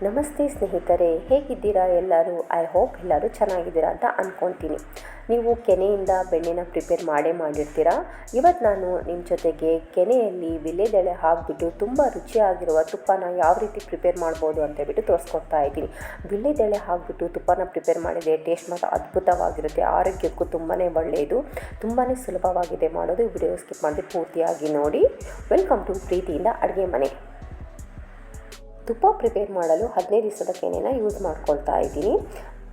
ನಮಸ್ತೆ ಸ್ನೇಹಿತರೆ, ಹೇಗಿದ್ದೀರಾ ಎಲ್ಲರೂ? ಐ ಹೋಪ್ ಎಲ್ಲರೂ ಚೆನ್ನಾಗಿದ್ದೀರಾ ಅಂತ ಅಂದ್ಕೊಳ್ತೀನಿ. ನೀವು ಕೆನೆಯಿಂದ ಬೆಣ್ಣೆನ ಪ್ರಿಪೇರ್ ಮಾಡಿರ್ತೀರಾ. ಇವತ್ತು ನಾನು ನಿಮ್ಮ ಜೊತೆಗೆ ಕೆನೆಯಲ್ಲಿ ವಿಳ್ಯೆದೆಲೆ ಹಾಕಿಬಿಟ್ಟು ತುಂಬ ರುಚಿಯಾಗಿರುವ ತುಪ್ಪನ ಯಾವ ರೀತಿ ಪ್ರಿಪೇರ್ ಮಾಡ್ಬೋದು ಅಂತ ಹೇಳ್ಬಿಟ್ಟು ತೋರಿಸ್ಕೊಡ್ತಾ ಇದ್ದೀನಿ. ವಿಳ್ಯೆದೆಲೆ ಹಾಕಿಬಿಟ್ಟು ತುಪ್ಪನ ಪ್ರಿಪೇರ್ ಮಾಡಿದರೆ ಟೇಸ್ಟ್ ಮಾತ್ರ ಅದ್ಭುತವಾಗಿರುತ್ತೆ. ಆರೋಗ್ಯಕ್ಕೂ ತುಂಬಾ ಒಳ್ಳೆಯದು, ತುಂಬಾ ಸುಲಭವಾಗಿದೆ ಮಾಡೋದು. ಈ ವಿಡಿಯೋ ಸ್ಕಿಪ್ ಮಾಡಿ ಪೂರ್ತಿಯಾಗಿ ನೋಡಿ. ವೆಲ್ಕಮ್ ಟು ಪ್ರೀತಿಯಿಂದ ಅಡುಗೆ ಮನೆ. ತುಪ್ಪ ಪ್ರಿಪೇರ್ ಮಾಡಲು 15 ದಿವಸದ ಕೆನೆನ ಯೂಸ್ ಮಾಡ್ಕೊಳ್ತಾ ಇದ್ದೀನಿ.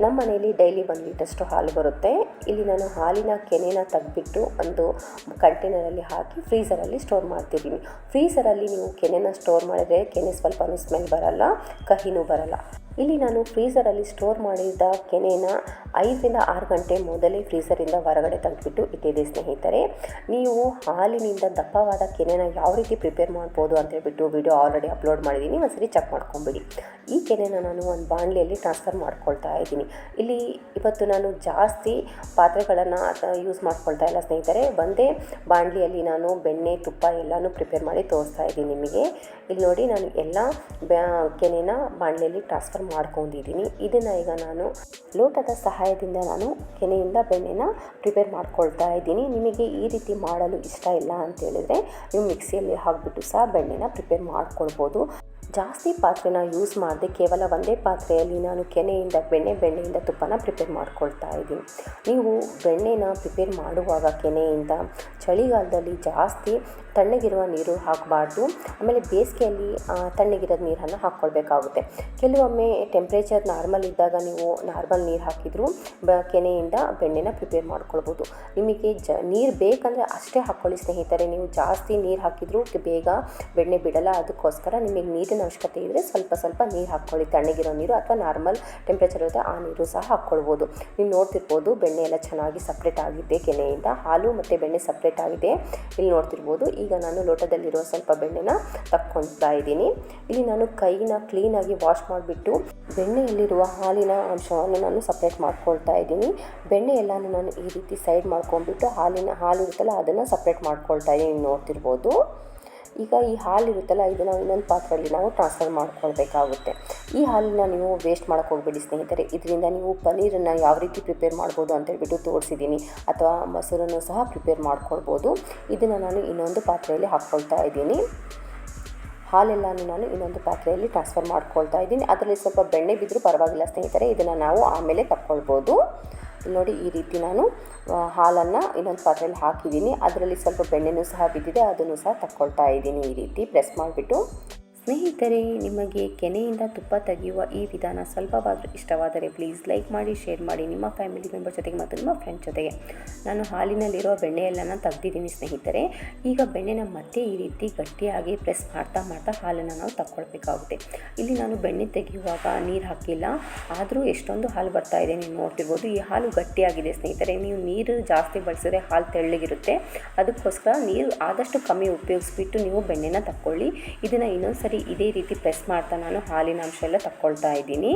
ನಮ್ಮ ಮನೆಯಲ್ಲಿ ಡೈಲಿ 1 ಲೀಟರ್ಷ್ಟು ಹಾಲು ಬರುತ್ತೆ. ಇಲ್ಲಿ ನಾನು ಹಾಲಿನ ಕೆನೆನ ತೆಗೆದ್ಬಿಟ್ಟು ಒಂದು ಕಂಟೈನರಲ್ಲಿ ಹಾಕಿ ಫ್ರೀಝರಲ್ಲಿ ಸ್ಟೋರ್ ಮಾಡ್ತಿದ್ದೀನಿ. ಫ್ರೀಝರಲ್ಲಿ ನೀವು ಕೆನೆನ ಸ್ಟೋರ್ ಮಾಡಿದರೆ ಕೆನೆ ಸ್ವಲ್ಪನೂ ಸ್ಮೆಲ್ ಬರಲ್ಲ, ಕಹಿನೂ ಬರಲ್ಲ. ಇಲ್ಲಿ ನಾನು ಫ್ರೀಝರಲ್ಲಿ ಸ್ಟೋರ್ ಮಾಡಿದ ಕೆನೆನ 5 ರಿಂದ 6 ಗಂಟೆ ಮೊದಲೇ ಫ್ರೀಝರಿಂದ ಹೊರಗಡೆ ತೆಗೆದುಬಿಟ್ಟು ಇಟ್ಟಿದೆ ಸ್ನೇಹಿತರೆ. ನೀವು ಹಾಲಿನಿಂದ ದಪ್ಪವಾದ ಕೆನೆನ ಯಾವ ರೀತಿ ಪ್ರಿಪೇರ್ ಮಾಡ್ಬೋದು ಅಂತ ಹೇಳ್ಬಿಟ್ಟು ವಿಡಿಯೋ ಆಲ್ರೆಡಿ ಅಪ್ಲೋಡ್ ಮಾಡಿದ್ದೀನಿ, ಒಂದ್ಸರಿ ಚೆಕ್ ಮಾಡ್ಕೊಂಬಿಡಿ. ಈ ಕೆನೆನ ನಾನು ಒಂದು ಬಾಣಲೆಯಲ್ಲಿ ಟ್ರಾನ್ಸ್ಫರ್ ಮಾಡ್ಕೊಳ್ತಾ ಇದ್ದೀನಿ. ಇಲ್ಲಿ ಇವತ್ತು ನಾನು ಜಾಸ್ತಿ ಪಾತ್ರೆಗಳನ್ನು ಯೂಸ್ ಮಾಡ್ಕೊಳ್ತಾ ಇಲ್ಲ ಸ್ನೇಹಿತರೆ. ಒಂದೇ ಬಾಣಲಿಯಲ್ಲಿ ನಾನು ಬೆಣ್ಣೆ, ತುಪ್ಪ ಎಲ್ಲನೂ ಪ್ರಿಪೇರ್ ಮಾಡಿ ತೋರಿಸ್ತಾ ಇದ್ದೀನಿ ನಿಮಗೆ. ಇಲ್ಲಿ ನೋಡಿ, ನಾನು ಎಲ್ಲ ಕೆನೆನ ಬಾಣಲೆಯಲ್ಲಿ ಟ್ರಾನ್ಸ್ಫರ್ ಮಾಡ್ಕೊಂಡಿದ್ದೀನಿ. ಇದನ್ನು ಈಗ ನಾನು ಲೋಟದ ಸಹಾಯದಿಂದ ನಾನು ಕೆನೆಯಿಂದ ಬೆಣ್ಣೆನ ಪ್ರಿಪೇರ್ ಮಾಡ್ಕೊಳ್ತಾ ಇದ್ದೀನಿ. ನಿಮಗೆ ಈ ರೀತಿ ಮಾಡಲು ಇಷ್ಟ ಇಲ್ಲ ಅಂತ ಹೇಳಿದರೆ ನೀವು ಮಿಕ್ಸಿಯಲ್ಲಿ ಹಾಕಿಬಿಟ್ಟು ಸಹ ಬೆಣ್ಣೆನ ಪ್ರಿಪೇರ್ ಮಾಡ್ಕೊಳ್ಬೋದು. ಜಾಸ್ತಿ ಪಾತ್ರೆನ ಯೂಸ್ ಮಾಡದೆ ಕೇವಲ ಒಂದೇ ಪಾತ್ರೆಯಲ್ಲಿ ನಾನು ಕೆನೆಯಿಂದ ಬೆಣ್ಣೆಯಿಂದ ತುಪ್ಪನ ಪ್ರಿಪೇರ್ ಮಾಡ್ಕೊಳ್ತಾ ಇದ್ದೀನಿ. ನೀವು ಬೆಣ್ಣೆನ ಪ್ರಿಪೇರ್ ಮಾಡುವಾಗ ಕೆನೆಯಿಂದ ಚಳಿಗಾಲದಲ್ಲಿ ಜಾಸ್ತಿ ತಣ್ಣಗಿರುವ ನೀರು ಹಾಕಬಾರ್ದು. ಆಮೇಲೆ ಬೇಸಿಗೆಯಲ್ಲಿ ತಣ್ಣಗಿರೋದು ನೀರನ್ನು ಹಾಕ್ಕೊಳ್ಬೇಕಾಗುತ್ತೆ. ಕೆಲವೊಮ್ಮೆ ಟೆಂಪ್ರೇಚರ್ ನಾರ್ಮಲ್ ಇದ್ದಾಗ ನೀವು ನಾರ್ಮಲ್ ನೀರು ಹಾಕಿದರೂ ಕೆನೆಯಿಂದ ಬೆಣ್ಣೆನ ಪ್ರಿಪೇರ್ ಮಾಡ್ಕೊಳ್ಬೋದು. ನಿಮಗೆ ನೀರು ಬೇಕಂದರೆ ಅಷ್ಟೇ ಹಾಕ್ಕೊಳ್ಳಿ ಸ್ನೇಹಿತರೆ. ನೀವು ಜಾಸ್ತಿ ನೀರು ಹಾಕಿದರೂ ಬೇಗ ಬೆಣ್ಣೆ ಬಿಡಲ್ಲ. ಅದಕ್ಕೋಸ್ಕರ ನಿಮಗೆ ನೀರಿನ ಅವಶ್ಯಕತೆ ಇದ್ದರೆ ಸ್ವಲ್ಪ ನೀರು ಹಾಕ್ಕೊಳ್ಳಿ. ತಣ್ಣಗಿರೋ ನೀರು ಅಥವಾ ನಾರ್ಮಲ್ ಟೆಂಪ್ರೇಚರ್ ಇರುತ್ತೆ ಆ ನೀರು ಸಹ ಹಾಕ್ಕೊಳ್ಬೋದು. ನೀವು ನೋಡ್ತಿರ್ಬೋದು, ಬೆಣ್ಣೆ ಎಲ್ಲ ಚೆನ್ನಾಗಿ ಸಪ್ರೇಟ್ ಆಗಿದೆ. ಕೆನೆಯಿಂದ ಹಾಲು ಮತ್ತು ಬೆಣ್ಣೆ ಸಪ್ರೇಟ್ ಆಗಿದೆ, ಇಲ್ಲಿ ನೋಡ್ತಿರ್ಬೋದು. ಈಗ ನಾನು ಲೋಟದಲ್ಲಿರುವ ಸ್ವಲ್ಪ ಬೆಣ್ಣೆನ ತಕ್ಕೊಳ್ತಾ ಇದ್ದೀನಿ. ಇಲ್ಲಿ ನಾನು ಕೈನ ಕ್ಲೀನಾಗಿ ವಾಶ್ ಮಾಡಿಬಿಟ್ಟು ಬೆಣ್ಣೆಯಲ್ಲಿರುವ ಹಾಲಿನ ಅಂಶವನ್ನು ನಾನು ಸಪ್ರೇಟ್ ಮಾಡ್ಕೊಳ್ತಾ ಇದ್ದೀನಿ. ಬೆಣ್ಣೆ ಎಲ್ಲನೂ ನಾನು ಈ ರೀತಿ ಸೈಡ್ ಮಾಡ್ಕೊಂಡ್ಬಿಟ್ಟು ಹಾಲು ಇರುತ್ತಲ್ಲ ಅದನ್ನು ಸಪ್ರೇಟ್ ಮಾಡ್ಕೊಳ್ತಾ ಇದ್ದೀನಿ, ನೋಡ್ತಿರ್ಬೋದು. ಈಗ ಈ ಹಾಲು ಇರುತ್ತಲ್ಲ ಇದನ್ನು ಇನ್ನೊಂದು ಪಾತ್ರೆಯಲ್ಲಿ ನಾವು ಟ್ರಾನ್ಸ್ಫರ್ ಮಾಡ್ಕೊಳ್ಬೇಕಾಗುತ್ತೆ. ಈ ಹಾಲನ್ನ ನೀವು ವೇಸ್ಟ್ ಮಾಡೋಕ್ಕೆ ಹೋಗಬೇಡಿ ಸ್ನೇಹಿತರೆ. ಇದರಿಂದ ನೀವು ಪನ್ನೀರನ್ನು ಯಾವ ರೀತಿ ಪ್ರಿಪೇರ್ ಮಾಡ್ಬೋದು ಅಂತ ಹೇಳ್ಬಿಟ್ಟು ತೋರಿಸಿದ್ದೀನಿ, ಅಥವಾ ಮೊಸರನ್ನು ಸಹ ಪ್ರಿಪೇರ್ ಮಾಡ್ಕೊಳ್ಬೋದು. ಇದನ್ನು ನಾನು ಇನ್ನೊಂದು ಪಾತ್ರೆಯಲ್ಲಿ ಹಾಕ್ಕೊಳ್ತಾ ಇದ್ದೀನಿ. ಹಾಲೆಲ್ಲನೂ ನಾನು ಇನ್ನೊಂದು ಪಾತ್ರೆಯಲ್ಲಿ ಟ್ರಾನ್ಸ್ಫರ್ ಮಾಡ್ಕೊಳ್ತಾ ಇದ್ದೀನಿ. ಅದರಲ್ಲಿ ಸ್ವಲ್ಪ ಬೆಣ್ಣೆ ಬಿದ್ದರೂ ಪರವಾಗಿಲ್ಲ ಸ್ನೇಹಿತರೆ, ಇದನ್ನು ನಾವು ಆಮೇಲೆ ತಕ್ಕೊಳ್ಬೋದು. ನೋಡಿ, ಈ ರೀತಿ ನಾನು ಹಾಲನ್ನು ಇನ್ನೊಂದು ಪಾತ್ರೆಯಲ್ಲಿ ಹಾಕಿದ್ದೀನಿ. ಅದರಲ್ಲಿ ಸ್ವಲ್ಪ ಬೆಣ್ಣೆನೂ ಸಹ ಬಿದ್ದಿದೆ, ಅದನ್ನು ಸಹ ತಕ್ಕೊಳ್ತಾ ಇದ್ದೀನಿ. ಈ ರೀತಿ ಪ್ರೆಸ್ ಮಾಡಿಬಿಟ್ಟು. ಸ್ನೇಹಿತರೆ, ನಿಮಗೆ ಕೆನೆಯಿಂದ ತುಪ್ಪ ತೆಗೆಯುವ ಈ ವಿಧಾನ ಸ್ವಲ್ಪವಾದರೂ ಇಷ್ಟವಾದರೆ ಪ್ಲೀಸ್ ಲೈಕ್ ಮಾಡಿ, ಶೇರ್ ಮಾಡಿ ನಿಮ್ಮ ಫ್ಯಾಮಿಲಿ ಮೆಂಬರ್ ಜೊತೆಗೆ ಮತ್ತು ನಿಮ್ಮ ಫ್ರೆಂಡ್ ಜೊತೆಗೆ. ನಾನು ಹಾಲಿನಲ್ಲಿರೋ ಬೆಣ್ಣೆ ಎಲ್ಲನ ತೆಗ್ದಿದ್ದೀನಿ ಸ್ನೇಹಿತರೆ. ಈಗ ಬೆಣ್ಣೆನ ಮತ್ತೆ ಈ ರೀತಿ ಗಟ್ಟಿಯಾಗಿ ಪ್ರೆಸ್ ಮಾಡ್ತಾ ಹಾಲನ್ನು ನಾವು ತಕ್ಕೊಳ್ಬೇಕಾಗುತ್ತೆ. ಇಲ್ಲಿ ನಾನು ಬೆಣ್ಣೆ ತೆಗೆಯುವಾಗ ನೀರು ಹಾಕಿಲ್ಲ, ಆದರೂ ಎಷ್ಟೊಂದು ಹಾಲು ಬರ್ತಾ ಇದೆ, ನೀವು ನೋಡ್ತಿರ್ಬೋದು. ಈ ಹಾಲು ಗಟ್ಟಿಯಾಗಿದೆ ಸ್ನೇಹಿತರೆ. ನೀವು ನೀರು ಜಾಸ್ತಿ ಬಳಸಿದ್ರೆ ಹಾಲು ತೆಳ್ಳಗಿರುತ್ತೆ. ಅದಕ್ಕೋಸ್ಕರ ನೀರು ಆದಷ್ಟು ಕಮ್ಮಿ ಉಪಯೋಗಿಸ್ಬಿಟ್ಟು ನೀವು ಬೆಣ್ಣೆನ ತಕ್ಕೊಳ್ಳಿ. ಇದನ್ನು ಇನ್ನೊಂದು ಸರಿ ಇದೇ ರೀತಿ ಪ್ರೆಸ್ ಮಾಡ್ತಾ ನಾನು ಹಾಲಿನ ಅಂಶ ಎಲ್ಲ ತಕ್ಕೊಳ್ತಾ ಇದ್ದೀನಿ.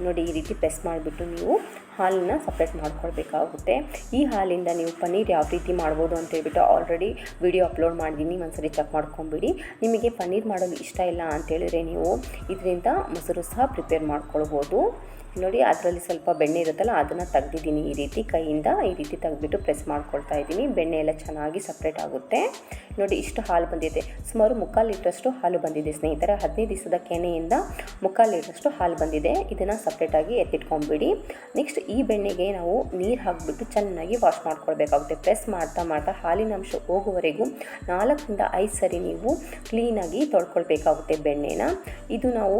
ನೋಡಿ, ಈ ರೀತಿ ಪ್ರೆಸ್ ಮಾಡಿಬಿಟ್ಟು ನೀವು ಹಾಲನ್ನ ಸಪ್ರೇಟ್ ಮಾಡ್ಕೊಳ್ಬೇಕಾಗುತ್ತೆ. ಈ ಹಾಲಿಂದ ನೀವು ಪನ್ನೀರ್ ಯಾವ ರೀತಿ ಮಾಡ್ಬೋದು ಅಂತ ಹೇಳ್ಬಿಟ್ಟು ಆಲ್ರೆಡಿ ವಿಡಿಯೋ ಅಪ್ಲೋಡ್ ಮಾಡಿದ್ದೀನಿ, ಒಂದ್ಸರಿ ಚೆಕ್ ಮಾಡ್ಕೊಂಬಿಡಿ. ನಿಮಗೆ ಪನ್ನೀರ್ ಮಾಡಲು ಇಷ್ಟ ಇಲ್ಲ ಅಂತೇಳಿದರೆ ನೀವು ಇದರಿಂದ ಮೊಸರು ಸಹ ಪ್ರಿಪೇರ್ ಮಾಡ್ಕೊಳ್ಬೋದು. ನೋಡಿ, ಅದರಲ್ಲಿ ಸ್ವಲ್ಪ ಬೆಣ್ಣೆ ಇರುತ್ತಲ್ಲ ಅದನ್ನು ತೆಗ್ದಿದ್ದೀನಿ. ಈ ರೀತಿ ಕೈಯಿಂದ ಈ ರೀತಿ ತೆಗೆದ್ಬಿಟ್ಟು ಪ್ರೆಸ್ ಮಾಡ್ಕೊಳ್ತಾ ಇದ್ದೀನಿ. ಬೆಣ್ಣೆ ಎಲ್ಲ ಚೆನ್ನಾಗಿ ಸಪ್ರೇಟ್ ಆಗುತ್ತೆ. ನೋಡಿ, ಇಷ್ಟು ಹಾಲು ಬಂದಿದೆ. ಸುಮಾರು 3/4 ಲೀಟ್ರಷ್ಟು ಹಾಲು ಬಂದಿದೆ ಸ್ನೇಹಿತರೆ. 15 ದಿವಸದ ಕೆನೆಯಿಂದ 3/4 ಲೀಟ್ರಷ್ಟು ಹಾಲು ಬಂದಿದೆ. ಇದನ್ನು ಸಪ್ರೇಟಾಗಿ ಎತ್ತಿಟ್ಕೊಂಡ್ಬಿಡಿ. ನೆಕ್ಸ್ಟ್ ಈ ಬೆಣ್ಣೆಗೆ ನಾವು ನೀರು ಹಾಕಿಬಿಟ್ಟು ಚೆನ್ನಾಗಿ ವಾಶ್ ಮಾಡ್ಕೊಳ್ಬೇಕಾಗುತ್ತೆ. ಪ್ರೆಸ್ ಮಾಡ್ತಾ ಹಾಲಿನ ಅಂಶ ಹೋಗುವವರೆಗೂ 4 ರಿಂದ 5 ಸರಿ ನೀವು ಕ್ಲೀನಾಗಿ ತೊಳ್ಕೊಳ್ಬೇಕಾಗುತ್ತೆ ಬೆಣ್ಣೆನ. ಇದು ನಾವು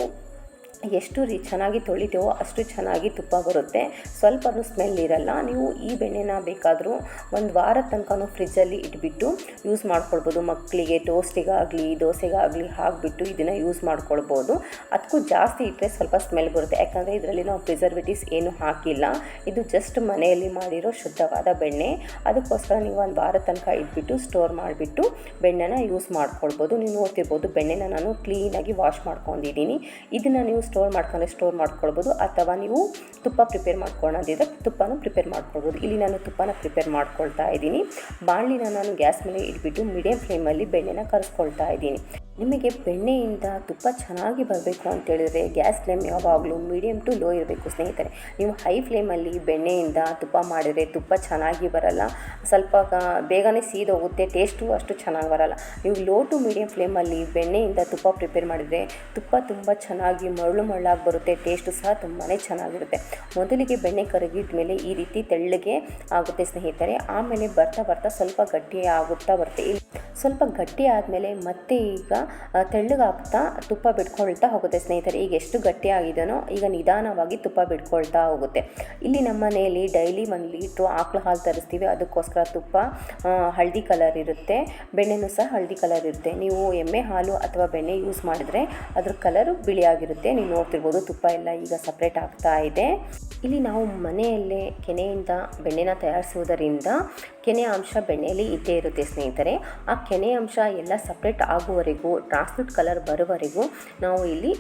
ಎಷ್ಟು ಚೆನ್ನಾಗಿ ತೊಳಿತೇವೋ ಅಷ್ಟು ಚೆನ್ನಾಗಿ ತುಪ್ಪ ಬರುತ್ತೆ, ಸ್ವಲ್ಪನೂ ಸ್ಮೆಲ್ ಇರಲ್ಲ. ನೀವು ಈ ಬೆಣ್ಣೆನ ಬೇಕಾದರೂ 1 ವಾರದ ತನಕ ಫ್ರಿಜ್ಜಲ್ಲಿ ಇಟ್ಬಿಟ್ಟು ಯೂಸ್ ಮಾಡ್ಕೊಳ್ಬೋದು. ಮಕ್ಕಳಿಗೆ ಟೋಸ್ಟಿಗಾಗಲಿ ದೋಸೆಗಾಗಲಿ ಹಾಕಿಬಿಟ್ಟು ಇದನ್ನು ಯೂಸ್ ಮಾಡ್ಕೊಳ್ಬೋದು. ಅದಕ್ಕೂ ಜಾಸ್ತಿ ಇಟ್ಟರೆ ಸ್ವಲ್ಪ ಸ್ಮೆಲ್ ಬರುತ್ತೆ, ಯಾಕಂದರೆ ಇದರಲ್ಲಿ ನಾವು ಪ್ರಿಸರ್ವೇಟಿವ್ಸ್ ಏನೂ ಹಾಕಿಲ್ಲ. ಇದು ಜಸ್ಟ್ ಮನೆಯಲ್ಲಿ ಮಾಡಿರೋ ಶುದ್ಧವಾದ ಬೆಣ್ಣೆ. ಅದಕ್ಕೋಸ್ಕರ ನೀವು 1 ವಾರದ ತನಕ ಇಟ್ಬಿಟ್ಟು ಸ್ಟೋರ್ ಮಾಡಿಬಿಟ್ಟು ಬೆಣ್ಣೆನ ಯೂಸ್ ಮಾಡ್ಕೊಳ್ಬೋದು. ನೀವು ನೋಡ್ತಿರ್ಬೋದು, ಬೆಣ್ಣೆನ ನಾನು ಕ್ಲೀನಾಗಿ ವಾಶ್ ಮಾಡ್ಕೊಂಡಿದ್ದೀನಿ. ಇದನ್ನು ನೀವು ಸ್ಟೋರ್ ಮಾಡ್ಕೊಳ್ಬೋದು, ಅಥವಾ ನೀವು ತುಪ್ಪ ಪ್ರಿಪೇರ್ ಮಾಡ್ಕೊಳ್ಳೋದಿದ್ರೆ ತುಪ್ಪನೂ ಪ್ರಿಪೇರ್ ಮಾಡ್ಕೊಳ್ಬೋದು. ಇಲ್ಲಿ ನಾನು ತುಪ್ಪನ ಪ್ರಿಪೇರ್ ಮಾಡ್ಕೊಳ್ತಾ ಇದ್ದೀನಿ. ಬಾಣಲಿನ ನಾನು ಗ್ಯಾಸ್ ಮೇಲೆ ಇಟ್ಬಿಟ್ಟು ಮೀಡಿಯಂ ಫ್ಲೇಮಲ್ಲಿ ಬೆಣ್ಣೆನ ಕರೆಸ್ಕೊಳ್ತಾ ಇದ್ದೀನಿ. ನಿಮಗೆ ಬೆಣ್ಣೆಯಿಂದ ತುಪ್ಪ ಚೆನ್ನಾಗಿ ಬರಬೇಕು ಅಂತೇಳಿದರೆ ಗ್ಯಾಸ್ ಫ್ಲೇಮ್ ಯಾವಾಗಲೂ ಮೀಡಿಯಮ್ ಟು ಲೋ ಇರಬೇಕು ಸ್ನೇಹಿತರೆ. ನೀವು ಹೈ ಫ್ಲೇಮಲ್ಲಿ ಬೆಣ್ಣೆಯಿಂದ ತುಪ್ಪ ಮಾಡಿದರೆ ತುಪ್ಪ ಚೆನ್ನಾಗಿ ಬರಲ್ಲ, ಸ್ವಲ್ಪ ಬೇಗನೆ ಸೀದೋಗುತ್ತೆ, ಟೇಸ್ಟು ಅಷ್ಟು ಚೆನ್ನಾಗಿ ಬರಲ್ಲ. ನೀವು ಲೋ ಟು ಮೀಡಿಯಮ್ ಫ್ಲೇಮಲ್ಲಿ ಬೆಣ್ಣೆಯಿಂದ ತುಪ್ಪ ಪ್ರಿಪೇರ್ ಮಾಡಿದರೆ ತುಪ್ಪ ತುಂಬ ಚೆನ್ನಾಗಿ ಮರಳು ಮರಳಾಗಿ ಬರುತ್ತೆ, ಟೇಸ್ಟು ಸಹ ತುಂಬಾ ಚೆನ್ನಾಗಿರುತ್ತೆ. ಮೊದಲಿಗೆ ಬೆಣ್ಣೆ ಕರಗಿದ ಮೇಲೆ ಈ ರೀತಿ ತೆಳ್ಳಗೆ ಆಗುತ್ತೆ ಸ್ನೇಹಿತರೆ. ಆಮೇಲೆ ಬರ್ತಾ ಬರ್ತಾ ಸ್ವಲ್ಪ ಗಟ್ಟಿ ಆಗುತ್ತಾ ಬರುತ್ತೆ. ಸ್ವಲ್ಪ ಗಟ್ಟಿ ಆದಮೇಲೆ ಮತ್ತೆ ಈಗ ತೆಳ್ಳಗಾಗ್ತಾ ತುಪ್ಪ ಬಿಟ್ಕೊಳ್ತಾ ಹೋಗುತ್ತೆ ಸ್ನೇಹಿತರೆ. ಈಗ ಎಷ್ಟು ಗಟ್ಟಿ ಆಗಿದೆಯೋ ಈಗ ನಿಧಾನವಾಗಿ ತುಪ್ಪ ಬಿಟ್ಕೊಳ್ತಾ ಹೋಗುತ್ತೆ. ಇಲ್ಲಿ ನಮ್ಮ ಮನೆಯಲ್ಲಿ ಡೈಲಿ 1 ಲೀಟ್ರು ಆಕಳು ಹಾಲು ತರಿಸ್ತೀವಿ, ಅದಕ್ಕೋಸ್ಕರ ತುಪ್ಪ ಹಳದಿ ಕಲರ್ ಇರುತ್ತೆ, ಬೆಣ್ಣೆನೂ ಸಹ ಹಳದಿ ಕಲರ್ ಇರುತ್ತೆ. ನೀವು ಎಮ್ಮೆ ಹಾಲು ಅಥವಾ ಬೆಣ್ಣೆ ಯೂಸ್ ಮಾಡಿದರೆ ಅದ್ರ ಕಲರು ಬಿಳಿಯಾಗಿರುತ್ತೆ. ನೀವು ನೋಡ್ತಿರ್ಬೋದು ತುಪ್ಪ ಎಲ್ಲ ಈಗ ಸಪ್ರೇಟ್ ಆಗ್ತಾ ಇದೆ. ಇಲ್ಲಿ ನಾವು ಮನೆಯಲ್ಲೇ ಕೆನೆಯಿಂದ ಬೆಣ್ಣೆನ ತಯಾರಿಸುವುದರಿಂದ ಕೆನೆ ಅಂಶ ಬೆಣ್ಣೆಯಲ್ಲಿ ಇದ್ದೇ ಇರುತ್ತೆ ಸ್ನೇಹಿತರೆ. ಆ ಕೆನೆ ಅಂಶ ಎಲ್ಲ ಸಪ್ರೇಟ್ ಆಗುವವರೆಗೂ, ಟ್ರಾನ್ಸ್ಲೂಟ್ ಕಲರ್ ಬರೋವರೆಗೂ ನಾವು ಇಲ್ಲಿ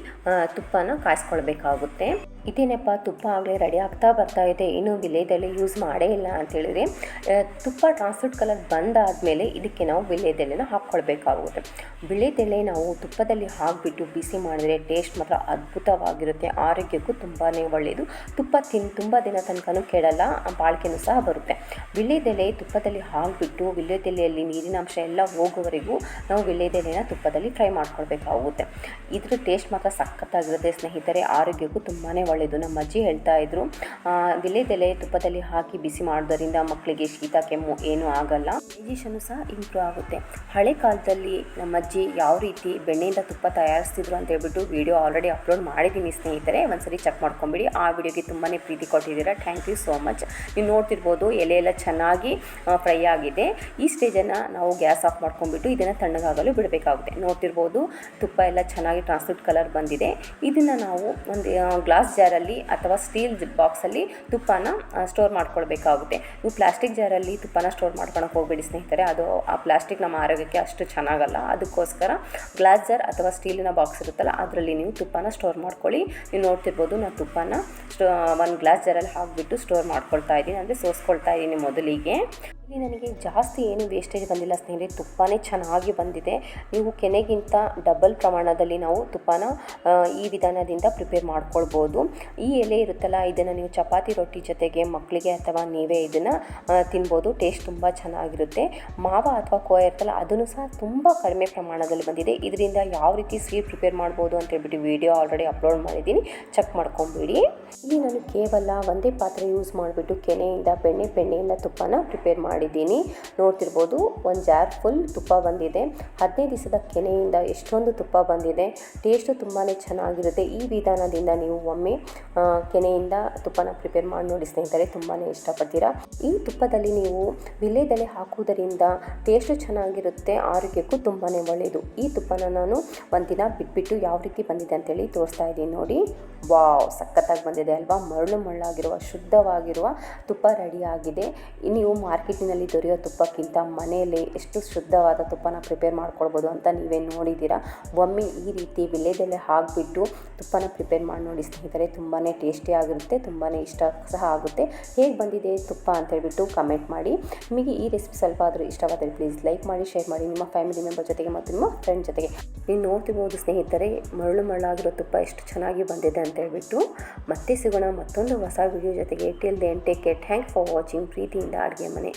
ತುಪ್ಪನ ಕಾಯಿಸ್ಕೊಳ್ಬೇಕಾಗುತ್ತೆ. ಇದೇನಪ್ಪ ತುಪ್ಪ ಆಗಲೇ ರೆಡಿ ಆಗ್ತಾ ಬರ್ತಾ ಇದೆ, ಇನ್ನೂ ವಿಳ್ಯದೆಲೆ ಯೂಸ್ ಮಾಡೇ ಇಲ್ಲ ಅಂತೇಳಿದರೆ, ತುಪ್ಪ ಟ್ರಾನ್ಸ್ಲೂಟ್ ಕಲರ್ ಬಂದಾದಮೇಲೆ ಇದಕ್ಕೆ ನಾವು ವಿಳ್ಯದೆಲೆನ ಹಾಕ್ಕೊಳ್ಬೇಕಾಗುತ್ತೆ. ವಿಳ್ಯದೆಲೆ ನಾವು ತುಪ್ಪದಲ್ಲಿ ಹಾಕಿಬಿಟ್ಟು ಬಿಸಿ ಮಾಡಿದರೆ ಟೇಸ್ಟ್ ಮಾತ್ರ ಅದ್ಭುತವಾಗಿರುತ್ತೆ, ಆರೋಗ್ಯಕ್ಕೂ ತುಂಬಾ ಒಳ್ಳೆಯದು. ತುಪ್ಪ ತುಂಬ ದಿನ ತನಕನೂ ಕೆಡಲ್ಲ, ಬಾಳಿಕೆನೂ ಸಹ ಬರುತ್ತೆ. ವಿಳ್ಯದೆಲೆ ತುಪ್ಪದಲ್ಲಿ ಹಾಕಿಬಿಟ್ಟು ವಿಳ್ಯದೆಲೆಯಲ್ಲಿ ನೀರಿನ ಅಂಶ ಎಲ್ಲ ಹೋಗುವವರೆಗೂ ನಾವು ವಿಳ್ಯದೆಲೆನ ತುಪ್ಪದಲ್ಲಿ ಫ್ರೈ ಮಾಡ್ಕೊಳ್ಬೇಕಾಗುತ್ತೆ. ಇದ್ರ ಟೇಸ್ಟ್ ಮಾತ್ರ ಸಖತ್ತಾಗಿರುತ್ತೆ ಸ್ನೇಹಿತರೆ, ಆರೋಗ್ಯಕ್ಕೂ ತುಂಬಾ ಒಳ್ಳೆಯದು. ನಮ್ಮ ಅಜ್ಜಿ ಹೇಳ್ತಾ ಇದ್ರು, ವಿಳ್ಯದೆಲೆ ತುಪ್ಪದಲ್ಲಿ ಹಾಕಿ ಬಿಸಿ ಮಾಡೋದರಿಂದ ಮಕ್ಕಳಿಗೆ ಶೀತ ಕೆಮ್ಮು ಏನೂ ಆಗಲ್ಲ, ಡೈಜೆಷನ್ನು ಸಹ ಇಂಪ್ರೂವ್ ಆಗುತ್ತೆ. ಹಳೆ ಕಾಲದಲ್ಲಿ ನಮ್ಮ ಅಜ್ಜಿ ಯಾವ ರೀತಿ ಬೆಣ್ಣೆಯಿಂದ ತುಪ್ಪ ತಯಾರಿಸ್ತಿದ್ರು ಅಂತ ಹೇಳ್ಬಿಟ್ಟು ವಿಡಿಯೋ ಆಲ್ರೆಡಿ ಅಪ್ಲೋಡ್ ಮಾಡಿದ್ದೀನಿ ಸ್ನೇಹಿತರೆ, ಒಂದ್ಸರಿ ಚೆಕ್ ಮಾಡ್ಕೊಂಬಿಡಿ. ಆ ವಿಡಿಯೋಗೆ ತುಂಬಾ ಪ್ರೀತಿ ಕೊಟ್ಟಿದ್ದೀರಾ, ಥ್ಯಾಂಕ್ ಯು ಸೋ ಮಚ್. ನೀವು ನೋಡ್ತಿರ್ಬೋದು ಎಲೆ ಎಲ್ಲ ಚೆನ್ನಾಗಿ ಫ್ರೈ ಆಗಿದೆ. ಈ ಸ್ಟೇಜನ್ನು ನಾವು ಗ್ಯಾಸ್ ಆಫ್ ಮಾಡ್ಕೊಂಡ್ಬಿಟ್ಟು ಇದನ್ನು ತಣ್ಣಗಾಗಲು ಬಿಡಬೇಕಾಗುತ್ತೆ. ನೋಡ್ತಿರ್ಬೋದು ತುಪ್ಪ ಎಲ್ಲ ಚೆನ್ನಾಗಿ ಟ್ರಾನ್ಸ್ಲೂಟ್ ಕಲರ್ ಬಂದಿದೆ. ಇದನ್ನು ನಾವು ಒಂದು ಗ್ಲಾಸ್ ಜಾರಲ್ಲಿ ಅಥವಾ ಸ್ಟೀಲ್ ಬಾಕ್ಸಲ್ಲಿ ತುಪ್ಪನ ಸ್ಟೋರ್ ಮಾಡ್ಕೊಳ್ಬೇಕಾಗುತ್ತೆ. ನೀವು ಪ್ಲಾಸ್ಟಿಕ್ ಜಾರಲ್ಲಿ ತುಪ್ಪನ ಸ್ಟೋರ್ ಮಾಡ್ಕೊಳಕ್ಕೆ ಹೋಗ್ಬೇಡಿ ಸ್ನೇಹಿತರೆ, ಅದು ಆ ಪ್ಲಾಸ್ಟಿಕ್ ನಮ್ಮ ಆರೋಗ್ಯಕ್ಕೆ ಅಷ್ಟು ಚೆನ್ನಾಗಲ್ಲ. ಅದಕ್ಕೋಸ್ಕರ ಗ್ಲಾಸ್ ಜಾರ್ ಅಥವಾ ಸ್ಟೀಲಿನ ಬಾಕ್ಸ್ ಇರುತ್ತಲ್ಲ ಅದರಲ್ಲಿ ನೀವು ತುಪ್ಪನ ಸ್ಟೋರ್ ಮಾಡ್ಕೊಳ್ಳಿ. ನೀವು ನೋಡ್ತಿರ್ಬೋದು ನಾನು ತುಪ್ಪನ ಒಂದು ಗ್ಲಾಸ್ ಜಾರಲ್ಲಿ ಹಾಕಿಬಿಟ್ಟು ಸ್ಟೋರ್ ಮಾಡ್ಕೊಳ್ತಾ ಇದ್ದೀನಿ, ಅಂದರೆ ಸೋಸ್ಕೊಳ್ತಾ ಇದ್ದೀನಿ ಮೊದಲಿಗೆ. ಇಲ್ಲಿ ನನಗೆ ಜಾಸ್ತಿ ಏನು ವೇಸ್ಟೇಜ್ ಬಂದಿಲ್ಲ ಸ್ನೇಹಿತರೆ, ತುಪ್ಪಾ ಚೆನ್ನಾಗಿ ಬಂದಿದೆ. ನೀವು ಕೆನೆಗಿಂತ ಡಬಲ್ ಪ್ರಮಾಣದಲ್ಲಿ ನಾವು ತುಪ್ಪನ ಈ ವಿಧಾನದಿಂದ ಪ್ರಿಪೇರ್ ಮಾಡ್ಕೊಳ್ಬೋದು. ಈ ಎಲೆ ಇರುತ್ತಲ್ಲ ಇದನ್ನು ನೀವು ಚಪಾತಿ ರೊಟ್ಟಿ ಜೊತೆಗೆ ಮಕ್ಕಳಿಗೆ ಅಥವಾ ನೀವೇ ಇದನ್ನು ತಿನ್ಬೋದು, ಟೇಸ್ಟ್ ತುಂಬ ಚೆನ್ನಾಗಿರುತ್ತೆ. ಮಾವ ಅಥವಾ ಕೋವಾ ಇರುತ್ತಲ್ಲ ಅದನ್ನು ಸಹ ತುಂಬ ಕಡಿಮೆ ಪ್ರಮಾಣದಲ್ಲಿ ಬಂದಿದೆ. ಇದರಿಂದ ಯಾವ ರೀತಿ ಸ್ವೀಟ್ ಪ್ರಿಪೇರ್ ಮಾಡ್ಬೋದು ಅಂತ ಹೇಳ್ಬಿಟ್ಟು ವಿಡಿಯೋ ಆಲ್ರೆಡಿ ಅಪ್ಲೋಡ್ ಮಾಡಿದ್ದೀನಿ, ಚೆಕ್ ಮಾಡ್ಕೊಂಬಿಡಿ. ಇಲ್ಲಿ ನಾನು ಕೇವಲ ಒಂದೇ ಪಾತ್ರೆ ಯೂಸ್ ಮಾಡಿಬಿಟ್ಟು ಕೆನೆಯಿಂದ ಬೆಣ್ಣೆಯಿಂದ ತುಪ್ಪನ ಪ್ರಿಪೇರ್ ಮಾಡಿದ್ದೀನಿ. ನೋಡ್ತಿರ್ಬೋದು ಒಂದು ಜಾರ್ ಫುಲ್ ತುಪ್ಪ ಬಂದಿದೆ. 15 ದಿವಸದ ಕೆನೆಯಿಂದ ಎಷ್ಟೊಂದು ತುಪ್ಪ ಬಂದಿದೆ, ಟೇಸ್ಟು ತುಂಬಾ ಚೆನ್ನಾಗಿರುತ್ತೆ. ಈ ವಿಧಾನದಿಂದ ನೀವು ಒಮ್ಮೆ ಕೆನೆಯಿಂದ ತುಪ್ಪನ ಪ್ರಿಪೇರ್ ಮಾಡಿ ನೋಡಿ ಸ್ನೇಹಿತರೆ, ತುಂಬಾ ಇಷ್ಟಪಡ್ತೀರಾ. ಈ ತುಪ್ಪದಲ್ಲಿ ನೀವು ವಿಳ್ಯದೆಲೆ ಹಾಕುವುದರಿಂದ ಟೇಸ್ಟು ಚೆನ್ನಾಗಿರುತ್ತೆ, ಆರೋಗ್ಯಕ್ಕೂ ತುಂಬಾ ಒಳ್ಳೆಯದು. ಈ ತುಪ್ಪನ ನಾನು ಒಂದಿನ ಬಿಟ್ಬಿಟ್ಟು ಯಾವ ರೀತಿ ಬಂದಿದೆ ಅಂತೇಳಿ ತೋರಿಸ್ತಾ ಇದ್ದೀನಿ ನೋಡಿ. ವಾವ್, ಸಖತ್ತಾಗಿ ಬಂದಿದೆ ಅಲ್ವಾ? ಮರಳಾಗಿರುವ ಶುದ್ಧವಾಗಿರುವ ತುಪ್ಪ ರೆಡಿಯಾಗಿದೆ. ನೀವು ಮಾರ್ಕೆಟಿನಲ್ಲಿ ದೊರೆಯೋ ತುಪ್ಪಕ್ಕಿಂತ ಮನೆಯಲ್ಲಿ ಎಷ್ಟು ಶುದ್ಧವಾದ ತುಪ್ಪನ ಪ್ರಿಪೇರ್ ಮಾಡ್ಕೊಳ್ಬೋದು ಅಂತ ನೀವೇ ನೋಡಿದ್ದೀರಾ. ಒಮ್ಮೆ ಈ ರೀತಿ ವಿಳ್ಯದೆಲೆ ಹಾಕಿಬಿಟ್ಟು ತುಪ್ಪನ ಪ್ರಿಪೇರ್ ಮಾಡಿ ನೋಡಿ ಸ್ನೇಹಿತರೆ, ತುಂಬಾ ಟೇಸ್ಟಿಯಾಗಿರುತ್ತೆ, ತುಂಬಾ ಇಷ್ಟ ಸಹ ಆಗುತ್ತೆ. ಹೇಗೆ ಬಂದಿದೆ ತುಪ್ಪ ಅಂತ ಹೇಳ್ಬಿಟ್ಟು ಕಮೆಂಟ್ ಮಾಡಿ. ನಿಮಗೆ ಈ ರೆಸಿಪಿ ಸ್ವಲ್ಪ ಆದರೂ ಇಷ್ಟವಾದರೆ ಪ್ಲೀಸ್ ಲೈಕ್ ಮಾಡಿ, ಶೇರ್ ಮಾಡಿ ನಿಮ್ಮ ಫ್ಯಾಮಿಲಿ ಮೆಂಬರ್ ಜೊತೆಗೆ ಮತ್ತು ನಿಮ್ಮ ಫ್ರೆಂಡ್ ಜೊತೆಗೆ. ನೀವು ನೋಡ್ತಿರ್ಬೋದು ಸ್ನೇಹಿತರೆ, ಮರಳಾಗಿರೋ ತುಪ್ಪ ಎಷ್ಟು ಚೆನ್ನಾಗಿ ಬಂದಿದೆ ಅಂತ ಹೇಳ್ಬಿಟ್ಟು. ಮತ್ತೆ ಸಿಗೋಣ ಮತ್ತೊಂದು ಹೊಸ ವಿಡಿಯೋ ಜೊತೆಗೆ. Till then take care, thanks for watching. ಪ್ರೀತಿಯಿಂದ ಅಡುಗೆ ಮನೆ.